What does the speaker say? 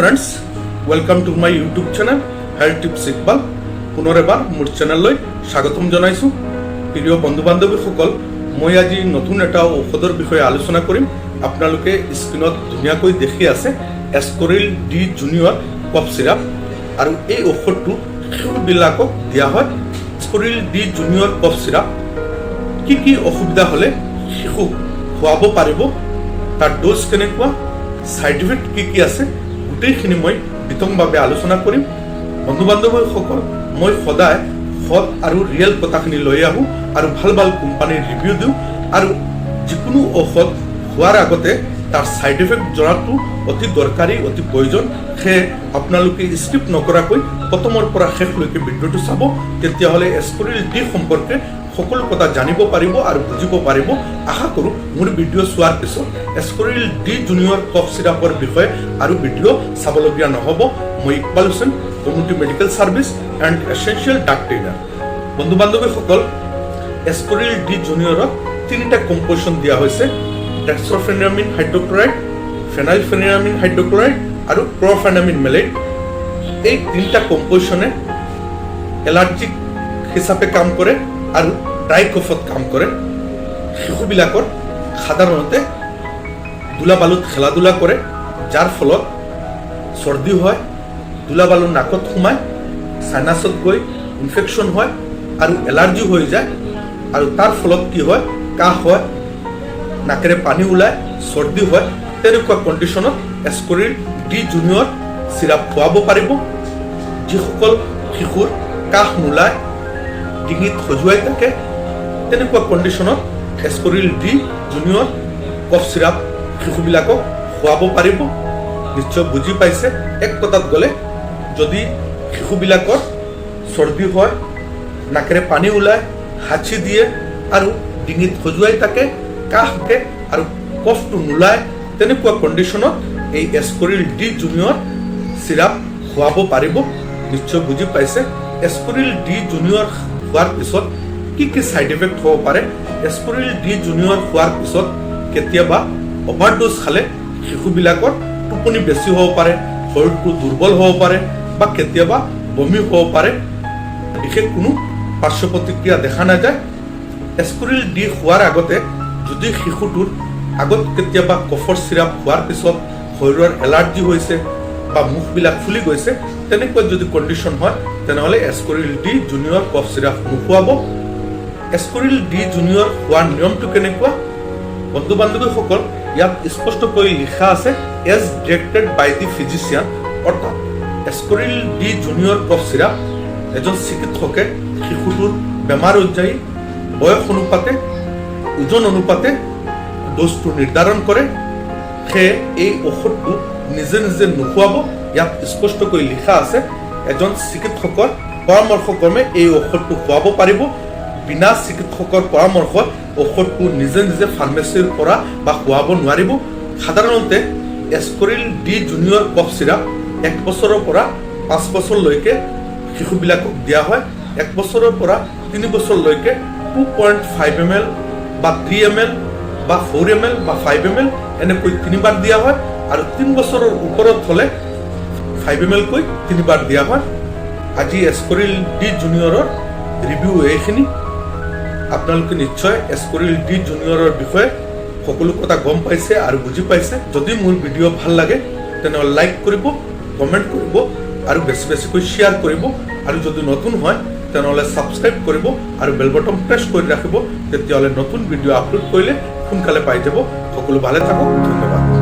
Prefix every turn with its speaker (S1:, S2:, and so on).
S1: friends, welcome to my YouTube channel Health Tips Ikbal. পুনৰ এবাৰ মোৰ চেনেললৈ স্বাগতম জনাইছো। প্ৰিয় বন্ধু বান্ধৱীসকল, মই আজি নতুন এটা ঔষধৰ বিষয়ে আলোচনা কৰিম। আপোনালোকে স্ক্ৰীনত ধুনীয়াকৈ দেখি আছে Ascoril-D Junior কফ সিৰাপ, আৰু এই ঔষধটো শিশুবিলাকক দিয়া হয়। Ascoril-D Junior কফ সিৰাপ কি অসুবিধা হলে শিশুক খুৱাব পাৰিব, তাৰ ডোজ কেনেকুৱা, সাইড ইফেক্ট কি আছে, গোটেইখিনি মই বিতংভাৱে আলোচনা কৰিম। বন্ধু বান্ধৱীসকল, মই সদায় সৎ আৰু ৰিয়েল কথাখিনি লৈ আহোঁ আৰু ভাল ভাল কোম্পানীৰ ৰিভিউ দিওঁ, আৰু যিকোনো ঔষধ খোৱাৰ আগতে তাৰ সাইড ইফেক্ট জনাটো অতি দৰকাৰী, অতি প্ৰয়োজন। সেয়ে আপোনালোকে স্কিপ নকৰাকৈ প্ৰথমৰ পৰা শেষলৈকে ভিডিঅ'টো চাব, তেতিয়াহ'লে Ascoril-D সম্পৰ্কে সকলো কথা জানিব পাৰিব আৰু বুজিব পাৰিব। আশা কৰোঁ মোৰ ভিডিঅ' চোৱাৰ পিছত Ascoril-D Junior কফ সিৰাপৰ বিষয়ে আৰু ভিডিঅ' চাবলগীয়া নহ'ব। মই Iqbal Hussain, community medical service and essential drug trainer. বন্ধু বান্ধবীসকল, Ascoril-D Juniorত তিনিটা কম্পোজিশন দিয়া হৈছে: ডেক্সট্ৰফেনামিন হাইড্ৰক্লৰাইড, ফেনাইলফেনামিন হাইড্ৰক্লৰাইড আৰু ক্লৰফেনামিন মেলেট। এই তিনিটা কম্পোজিশনে এলাৰ্জিক হিচাপে কাম কৰে আৰু ড্ৰাই কফত কাম কৰে। শিশুবিলাকৰ সাধাৰণতে ধূলা-বালুত খেলা ধূলা কৰে, যাৰ ফলত চৰ্দি হয়, ধূলা-বালু নাকত সোমায়, সাইনাছত গৈ ইনফেকশ্যন হয় আৰু এলাৰ্জি হৈ যায়, আৰু তাৰ ফলত কি হয়, কাহ হয়, নাকেৰে পানী ওলায়, চৰ্দি হয়। তেনেকুৱা কণ্ডিশ্যনত Ascoril-D Junior সিৰাপ খুৱাব পাৰিব। যিসকল শিশুৰ কাহ নোলায়, ডিঙিত খজুৱাই থাকে, তেনেকুৱা কণ্ডিশ্যনত Ascoril-D Junior কফ সিৰাপ শিশুবিলাকক খুৱাব পাৰিব। নিশ্চয় বুজি পাইছে। এক কথাত গ'লে, যদি শিশুবিলাকৰ চৰ্দি হয়, নাকেৰে পানী ওলায়, হাঁচি দিয়ে আৰু ডিঙিত খজুৱাই থাকে, কাহ থাকে আৰু কফটো নোলায়, তেনেকুৱা কণ্ডিশ্যনত এই Ascoril-D Junior সিৰাপ খুৱাব পাৰিব। নিশ্চয় বুজি পাইছে। Ascoril-D Junior খোৱাৰ পিছত কি সাইড ইফেক্ট হ'ব পাৰে। Ascoril-D Junior খোৱাৰ পিছত কেতিয়াবা অভাৰডোজ খালে শিশুবিলাকৰ টোপনি বেছি হ'ব পাৰে, শৰীৰটো দুৰ্বল হ'ব পাৰে, বা কেতিয়াবা বমি হ'ব পাৰে। বিশেষ কোনো পাৰ্শ্ব প্ৰতিক্ৰিয়া দেখা নাযায়। Ascoril-D খোৱাৰ আগতে যদি শিশুটোৰ আগত কেতিয়াবা কফৰ সিৰাপ খোৱাৰ পিছত শৰীৰৰ এলাৰ্জি হৈছে বা মুখবিলাক ফুলি গৈছে, তেনেকুৱা যদি কণ্ডিশ্যন হয়, তেনেহ'লে Ascoril-D Junior কফ সিৰাপ নোখোৱাব। Ascoril-D Junior খোৱাৰ নিয়মটো কেনেকুৱা? বন্ধু বান্ধৱীসকল, ইয়াত স্পষ্টকৈ লিখা আছে as directed by the physician, অৰ্থাৎ Ascoril-D Junior কফ সিৰাপ এজন চিকিৎসকে শিশুটোৰ বেমাৰ অনুযায়ী, বয়স অনুপাতে, ওজন অনুপাতে ড'জটো নিৰ্ধাৰণ কৰে। সেয়ে এই ঔষধটো নিজে নিজে নোখোৱাব। ইয়াত স্পষ্টকৈ লিখা আছে এজন চিকিৎসকৰ পৰামৰ্শক্ৰমে এই ঔষধটো খুৱাব পাৰিব। বিনা চিকিৎসকৰ পৰামৰ্শত ঔষধটো নিজে নিজে ফাৰ্মাচীৰ পৰা বা খুৱাব নোৱাৰিব। সাধাৰণতে Ascoril-D Junior কফ সিৰাপ 1 বছৰৰ পৰা 5 বছৰলৈকে শিশুবিলাকক দিয়া হয়। 1 বছৰৰ পৰা 3 বছৰলৈকে 2.5 ml বা 3 ml বা 4 ml বা 5 ml এনেকৈ 3বাৰ দিয়া হয়, আৰু 3 বছৰৰ ওপৰত হ'লে 5 ml কৈ 3বাৰ দিয়া হয়। আজি Ascoril-D Juniorৰ ৰিভিউ এইখিনি। আপোনালোকে নিশ্চয় Ascoril-D Juniorৰ বিষয়ে সকলো কথা গম পাইছে আৰু বুজি পাইছে। যদি মোৰ ভিডিঅ' ভাল লাগে তেনেহ'লে লাইক কৰিব, কমেণ্ট কৰিব আৰু বেছিকৈ শ্বেয়াৰ কৰিব, আৰু যদি নতুন হয় তেনেহ'লে ছাবস্ক্ৰাইব কৰিব আৰু বেল বটন প্ৰেছ কৰি ৰাখিব। তেতিয়াহ'লে নতুন ভিডিঅ' আপলোড কৰিলে সোনকালে পাই যাব। সকলো ভালে থাকক। ধন্যবাদ।